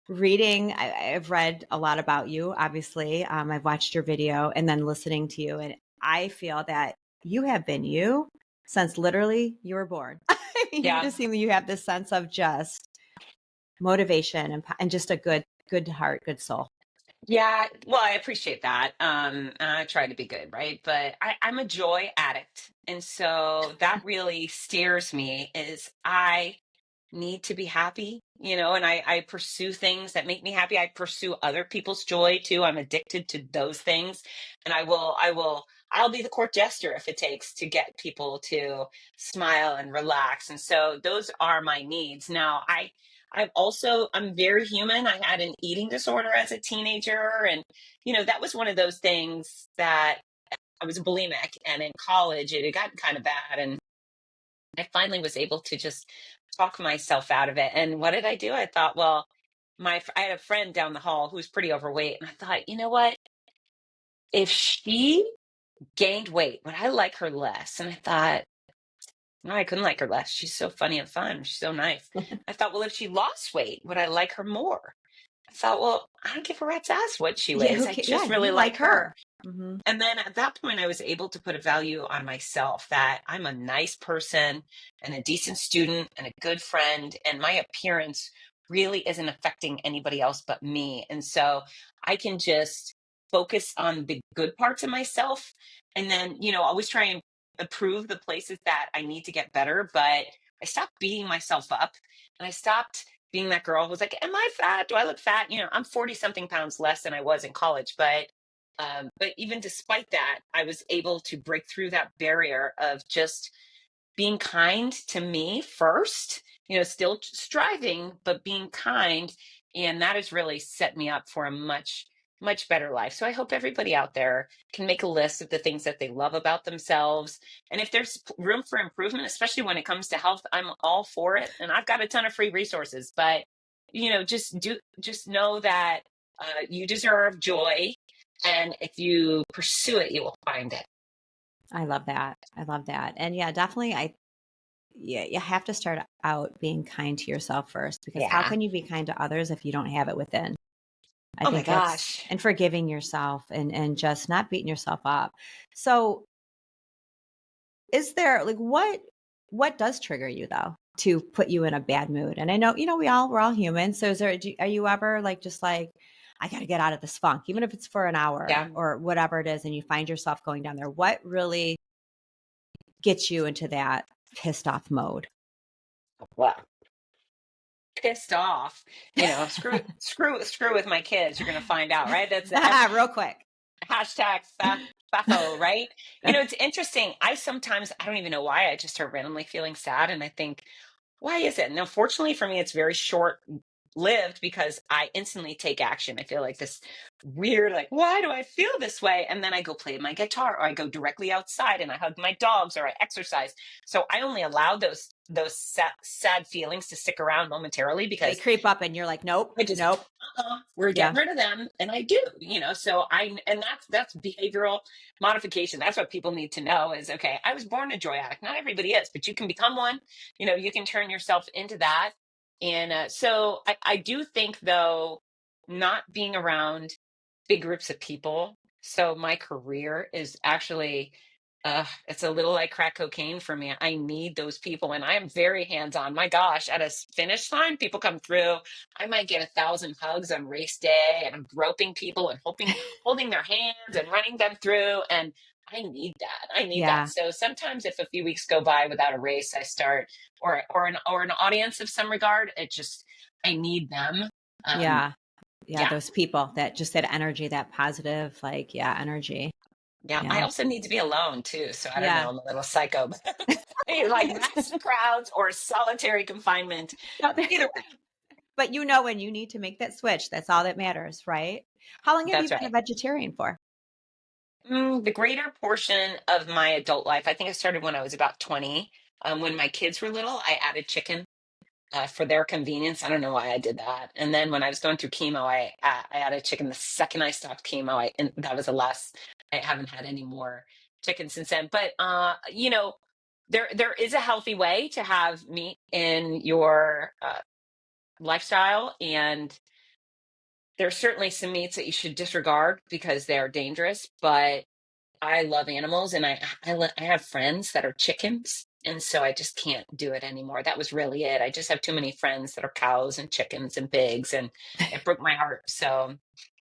I've read a lot about you, obviously. I've watched your video and then listening to you. And I feel that you have been you since literally you were born. I mean, you yeah, just seem you have this sense of just motivation and just a good heart, good soul. yeah. Well, I appreciate that. And I try to be good, right? But I'm a joy addict, and so that really steers me. Is I need to be happy, and I pursue things that make me happy. I pursue other people's joy too. I'm addicted to those things. And I'll be the court jester if it takes to get people to smile and relax. And so those are my needs. Now, I'm very human. I had an eating disorder as a teenager. And, that was one of those things that I was bulimic. And in college, it had gotten kind of bad. And I finally was able to just talk myself out of it. And what did I do? I thought, well, I had a friend down the hall who was pretty overweight, and I thought, you know what? If she gained weight, would I like her less? And I thought, no, I couldn't like her less. She's so funny and fun. She's so nice. I thought, well, if she lost weight, would I like her more? I thought, well, I don't give a rat's ass what she Yeah, weighs. I yeah, just really you like like her. her. Hmm. And then at that point, I was able to put a value on myself that I'm a nice person and a decent student and a good friend, and my appearance really isn't affecting anybody else but me. And so I can just focus on the good parts of myself and then, always try and improve the places that I need to get better. But I stopped beating myself up and I stopped being that girl who was like, am I fat? Do I look fat? I'm 40 something pounds less than I was in college, but even despite that, I was able to break through that barrier of just being kind to me first, still striving, but being kind And that has really set me up for a much, much better life. So I hope everybody out there can make a list of the things that they love about themselves. And if there's room for improvement, especially when it comes to health, I'm all for it. And I've got a ton of free resources, but just know that you deserve joy. And if you pursue it, you will find it. I love that. I love that. And yeah, definitely yeah, you have to start out being kind to yourself first, because how Yeah. can you be kind to others if you don't have it within? I Oh my think that's, gosh. and forgiving yourself and just not beating yourself up. So is there like what does trigger you though to put you in a bad mood? And I know, we're all human. So are you ever like just like, I got to get out of this funk, even if it's for an hour Yeah. or whatever it is, and you find yourself going down there? What really gets you into that pissed off mode? Well, pissed off, screw with my kids. You're gonna find out, right? That's Real quick. hashtag FAFO, right? It's interesting. I don't even know why. I just start randomly feeling sad, and I think, why is it? Now, fortunately for me, it's very short lived because I instantly take action. I feel like this weird, like, why do I feel this way? And then I go play my guitar, or I go directly outside and I hug my dogs, or I exercise. So I only allow those sad feelings to stick around momentarily They because creep up and you're like, nope, I just, nope. we're Yeah. getting rid of them. And I do, so and that's behavioral modification. That's what people need to know is, okay, I was born a joy addict. Not everybody is, but you can become one. You can turn yourself into that. And so I do think, though, not being around big groups of people. So my career is actually, it's a little like crack cocaine for me. I need those people, and I am very hands-on. My gosh, at a finish line, people come through. I might get 1,000 hugs on race day, and I'm groping people and holding their hands and running them through. And I need that. I need that. Yeah. So sometimes, if a few weeks go by without a race, I start, or an audience of some regard. I need them. Um, Yeah. Yeah. yeah. Those people that just that energy, that positive, like, yeah, energy. Yeah, I Yeah. also need to be alone too. So I don't know, Yeah. I'm a little psycho, but like mass crowds or solitary confinement. No, Either way, but when you need to make that switch, that's all that matters, right? How long have you that's been a right. vegetarian for? The greater portion of my adult life, I think I started when I was about 20. When my kids were little, I added chicken for their convenience. I don't know why I did that. And then when I was going through chemo, I added chicken. The second I stopped chemo, and that was the last. I haven't had any more chicken since then. But there is a healthy way to have meat in your lifestyle, and there's certainly some meats that you should disregard because they're dangerous. But I love animals, and I have friends that are chickens, and so I just can't do it anymore. That was really it. I just have too many friends that are cows and chickens and pigs, and it broke my heart. So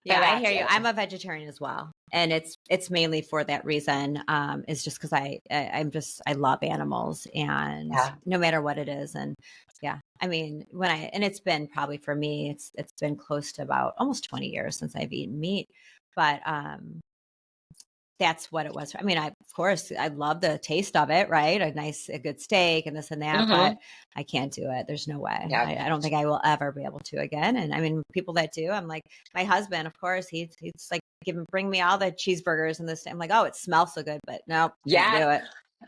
Yeah, I that's hear you. it. I'm a vegetarian as well. And it's mainly for that reason. It's just because I love animals, and Yeah. no matter what it is. And yeah, I mean, and it's been probably for me, it's been close to about almost 20 years since I've eaten meat. But that's what it was. I mean, of course, I love the taste of it, right? A good steak and this and that, Hmm. but I can't do it. There's no way. Yeah. I don't think I will ever be able to again. And I mean, people that do, I'm like, my husband, of course, he's like, bring me all the cheeseburgers and this. I'm like, oh, it smells so good, but nope, can't Yeah. do it.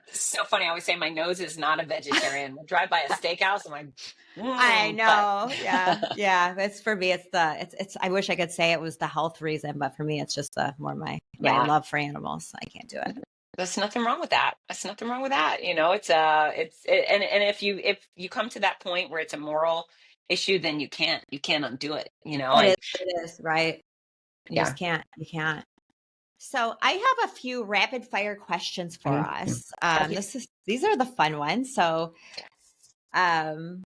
It's so funny. I always say my nose is not a vegetarian. I drive by a steakhouse, I'm like, I but know. Yeah. Yeah. It's for me. I wish I could say it was the health reason, but for me, it's just more my yeah. love for animals. I can't do it. There's nothing wrong with that. There's nothing wrong with that. And if you come to that point where it's a moral issue, then you can't undo it. It is right. You Yeah. just can't. You can't. So I have a few rapid fire questions for Mhm. us. Okay. These are the fun ones. So um,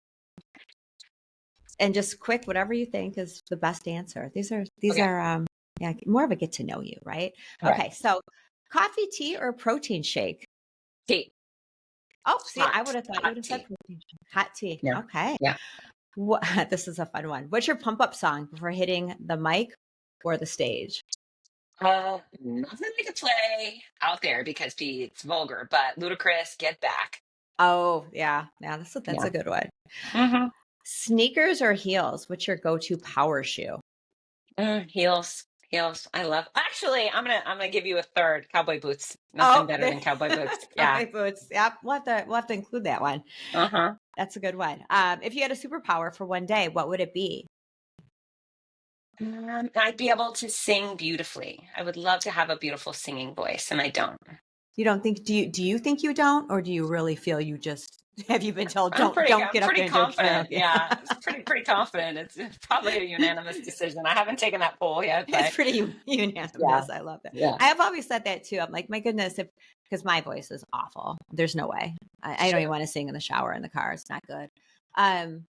and just quick, whatever you think is the best answer. These Okay. are yeah, more of a get to know you, right? All right. Okay, so coffee, tea, or protein shake? Tea. Oh, see, I Hot. would have thought you Hot would have said tea. protein shake. Hot tea. Yeah. Okay. Yeah. What, this is a fun one. What's your pump up song before hitting the mic or the stage? Nothing I could play out there because it's vulgar, but Ludacris, Get Back. Oh, yeah. Yeah, that's a Yeah. good one. Hmm. Sneakers or heels? What's your go-to power shoe? Heels, heels. I love. Actually, I'm gonna give you a third. Cowboy boots. Nothing Oh, better than cowboy boots. Yeah. cowboy boots. Yep, we'll have to include that one. Uh-huh. That's a good one. If you had a superpower for one day, what would it be? I'd be able to sing beautifully. I would love to have a beautiful singing voice, and I don't. You don't think do you think you don't, or do you really feel you just have you been told don't I'm get up pretty there and do a confident. karaoke? Yeah, it's pretty confident. It's probably a unanimous decision. I haven't taken that poll yet, It's but pretty yeah, unanimous. I love that. yeah, I have always said that too. I'm like, my goodness, if because my voice is awful. There's no way. I don't even sure. want to sing in the shower in the car. It's not good. Um,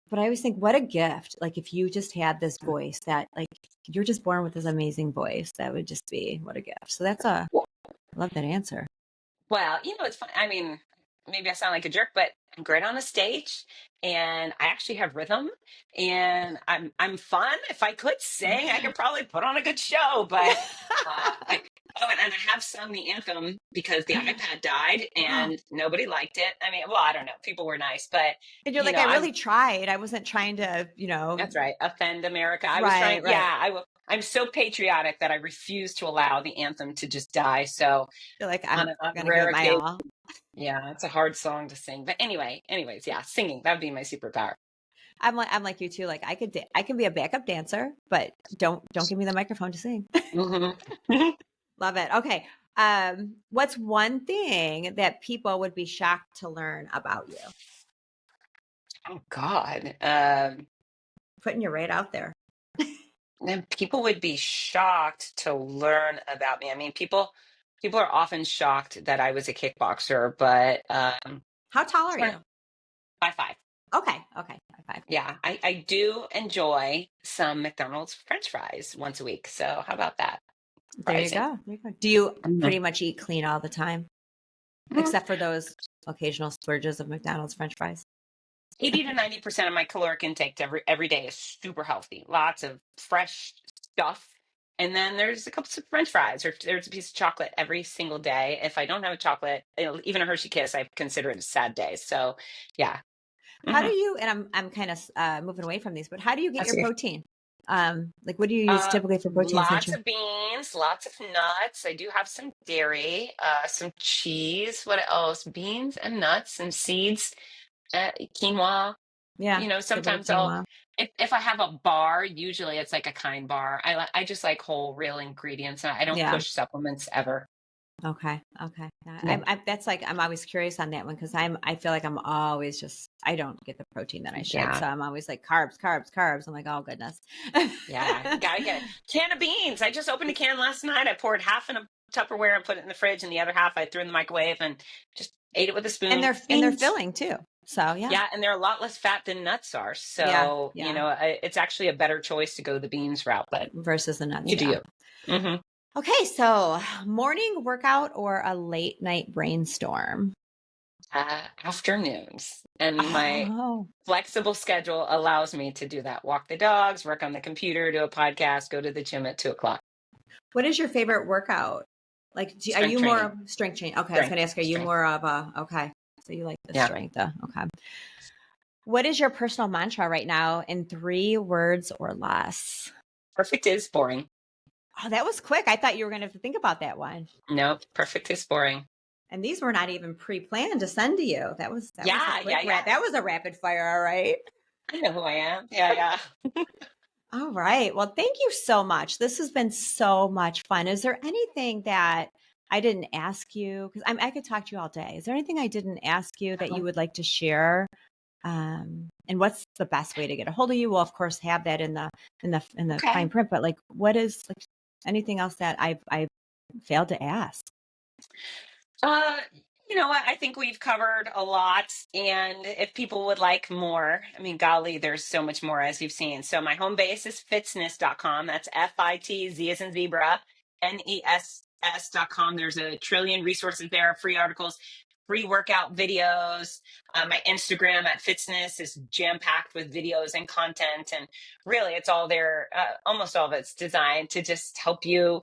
but I always think, what a gift. Like if you just had this voice that like you're just born with this amazing voice, that would just be what a gift. So I love that answer. Well, it's fun. I mean, maybe I sound like a jerk, but I'm great on a stage and I actually have rhythm and I'm fun. If I could sing, I could probably put on a good show, but I oh, and I have sung the anthem because the iPad died And and nobody liked it. I mean, well, I don't know. People were nice, but you're like, I I'm really tried. I wasn't trying to, that's right. Offend America. I was trying, right, right. yeah, I'm so patriotic that I refuse to allow the anthem to just die. So You're like, on I'm a gonna give rare it my occasion, all. yeah, it's a hard song to sing. But anyways, yeah, singing, that would be my superpower. I'm like you too. Like I can be a backup dancer, but don't give me the microphone to sing. Hmm. Love it. Okay. What's one thing that people would be shocked to learn about you? Oh God. Putting you right out there. Then people would be shocked to learn about me. I mean, people are often shocked that I was a kickboxer, but How tall are sure, you? 5'5". Okay. Okay. High five. Yeah, I do enjoy some McDonald's French fries once a week. So how about that? There you Surprising. go. There you go. Do you Mhm. pretty much eat clean all the time, Mm, except for those occasional splurges of McDonald's French fries? 80 to 90% of my caloric intake every day is super healthy. Lots of fresh stuff. And then there's a couple of French fries or there's a piece of chocolate every single day. If I don't have a chocolate, even a Hershey Kiss, I consider it a sad day. So yeah. How do Hmm. you? And I'm kind of moving away from these, but how do you get That's your okay. protein? Like, what do you use Uh, typically for protein? Since Lots you're of beans, lots of nuts. I do have some dairy, some cheese. What else? Beans and nuts and seeds, quinoa. yeah, good little Sometimes quinoa. if I have a bar, usually it's like a kind bar. I just like whole real ingredients. I don't Yeah. push supplements ever. Okay. Okay. Yeah, Yeah. that's like I'm always curious on that one because I feel like I'm always just I don't get the protein that I should, Yeah. so I'm always like carbs, carbs, carbs. I'm like, oh goodness. Yeah. Gotta get it. Can of beans. I just opened a can last night. I poured half in a Tupperware and put it in the fridge, and the other half I threw in the microwave and just ate it with a And spoon. they're Beans. filling too. So yeah, Yeah, and they're a lot less fat than nuts are. yeah, So, yeah. it's actually a better choice to go the beans route, but Versus the nuts, you do yeah. you. Hmm. Okay, so morning workout or a late night brainstorm? Afternoons. And my Oh, flexible schedule allows me to do that. Walk the dogs, work on the computer, do a podcast, go to the gym at 2 o'clock. what is your favorite workout? Like, are Strength you more training. of strength training? Okay, I was Strength. going to ask, are you Strength. more of a okay? So you like the Yeah. strength? Okay. What is your personal mantra right now in 3 words or less? Perfect is boring. Oh, that was quick. I thought you were going to have to think about that one. No, perfect is boring. And these were not even pre-planned to send to you. That was a Yeah, quick yeah, yeah. that was a rapid fire, all right. I know who I am. Yeah, yeah. All right. Well, thank you so much. This has been so much fun. Is there anything that I didn't ask you? Because I could talk to you all day. Is there anything I didn't ask you that you would like to share? And what's the best way to get a hold of you? We'll of course have that in the Okay. fine print. But like, what is like anything else that I've failed to ask? Uh, you know what? I think we've covered a lot. And if people would like more, I mean, golly, there's so much more as you've seen. So my home base is fitzness.com. That's FITZ as in zebra, NESS.com. There's a trillion resources there, free articles, free workout videos. My Instagram at Fitzness is jam packed with videos and content. And really, it's all there. Almost all of it's designed to just help you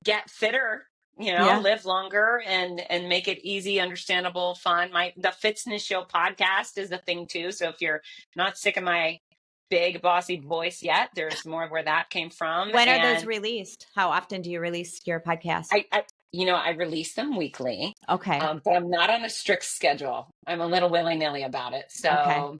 get fitter Yeah. live longer and make it easy, understandable, fun. The Fitness Show podcast is the thing too. So if you're not sick of my big bossy voice yet, there's more where that came from. When are those And released? How often do you release your podcast? I release them weekly, Okay. but I'm not on a strict schedule. I'm a little willy-nilly about it. Okay. So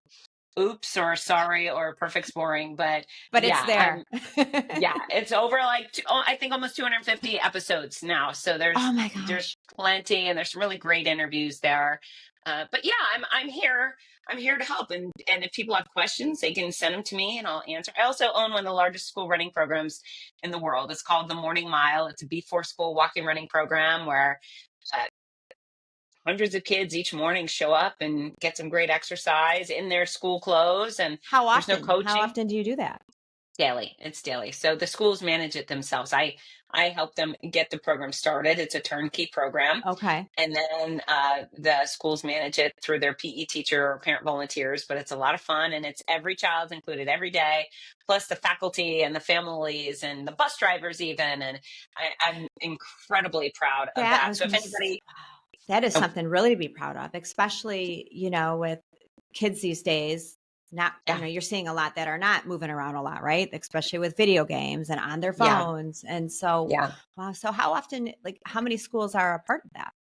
oops or sorry or perfect's boring, but But it's yeah, there. it's over like I think almost 250 episodes now. So Oh my there's gosh. plenty, and there's some really great interviews there. But yeah, I'm here. I'm here to help, and if people have questions, they can send them to me, and I'll answer. I also own one of the largest school running programs in the world. It's called the Morning Mile. It's a before school walking running program where uh, hundreds of kids each morning show up and get some great exercise in their school clothes, and How there's no often? How coaching. often do you do that? Daily. It's daily. So the schools manage it themselves. I help them get the program started. It's a turnkey program. Okay. And then the schools manage it through their PE teacher or parent volunteers. But it's a lot of fun, and it's every child's included every day, plus the faculty and the families and the bus drivers even. And I'm incredibly proud of That I that. was So if gonna anybody, That is oh, something really to be proud of, especially, with kids these days. Not, yeah, you're seeing a lot that are not moving around a lot, right? Especially with video games and on their yeah, phones. And so, yeah. wow. So how often, like how many schools are a part of that?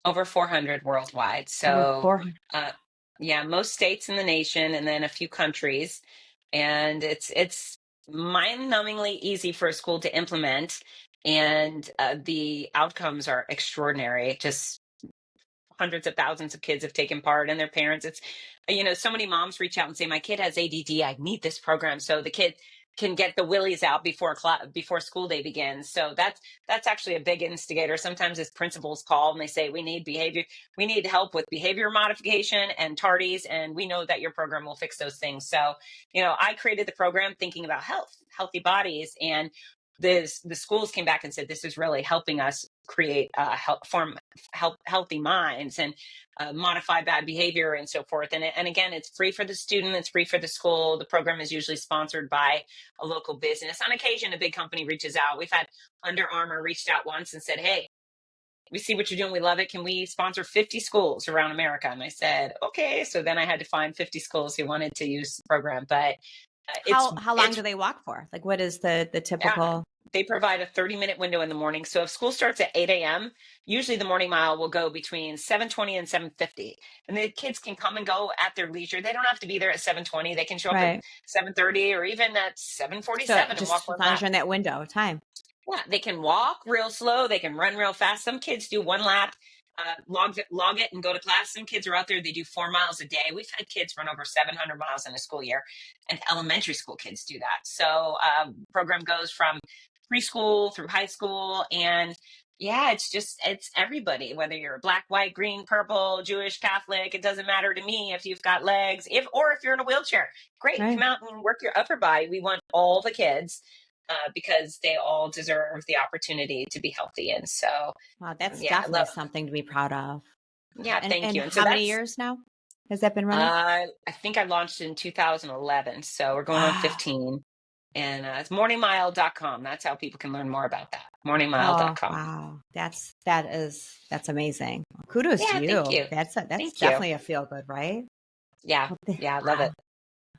Over 400 worldwide. Over So, 400. uh, yeah, most states in the nation, and then a few countries. And it's mind-numbingly easy for a school to implement, and the outcomes are extraordinary. Just hundreds of thousands of kids have taken part, and their parents. It's, so many moms reach out and say, my kid has ADD, I need this program so the kid can get the willies out before school day begins. So that's actually a big instigator. Sometimes as principals call and they say, we need help with behavior modification and tardies, and we know that your program will fix those things. So I created the program thinking about healthy bodies, and the schools came back and said, this is really helping us create healthy minds, and modify bad behavior and so forth. And again, it's free for the student, it's free for the school. The program is usually sponsored by a local business. On occasion, a big company reaches out. We've had Under Armour reached out once and said, hey, we see what you're doing, we love it, can we sponsor 50 schools around America? And I said, okay. So then I had to find 50 schools who wanted to use the program. But How long it's do they walk for? Like what is the yeah, typical? they provide a 30-minute window in the morning. So if school starts at 8 a.m., usually the morning mile will go between 7:20 and 7:50. And the kids can come and go at their leisure. They don't have to be there at 7:20. They can show up at Right. 7:30 or even at So 7:47 and walk just as one long as lap. you're in that window of time. Yeah, they can walk real slow. They can run real fast. Some kids do one lap, log it, and go to class. Some kids are out there, they do 4 miles a day. We've had kids run over 700 miles in a school year, and elementary school kids do that. So, program goes from preschool through high school. And yeah, it's everybody, whether you're black, white, green, purple, Jewish, Catholic, it doesn't matter to me if you've got legs, if you're in a wheelchair. Great, come Right. out and work your upper body. We want all the kids, because they all deserve the opportunity to be healthy. And so, Wow. That's yeah, definitely something to be proud of. yeah, And thank and you. And so how many that's, years now has that been running? I think I launched in 2011. So we're going on Wow. 15. And it's morningmile.com. That's how people can learn more about that. Oh, Morningmile.com. wow. That's amazing. Kudos to Yeah, thank you. you. That's Thank you. definitely a feel good, right? Yeah. Yeah, I love Wow. it.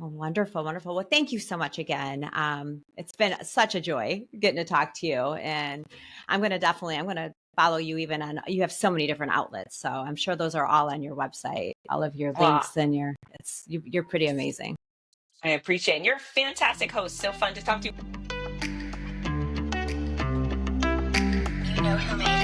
Oh, wonderful, wonderful. Well, thank you so much again. It's been such a joy getting to talk to you, and I'm gonna follow you even on. You have so many different outlets, so I'm sure those are all on your website. All of your Well, links and you're pretty amazing. I appreciate it. And you're a fantastic host. So fun to talk to you. You know who made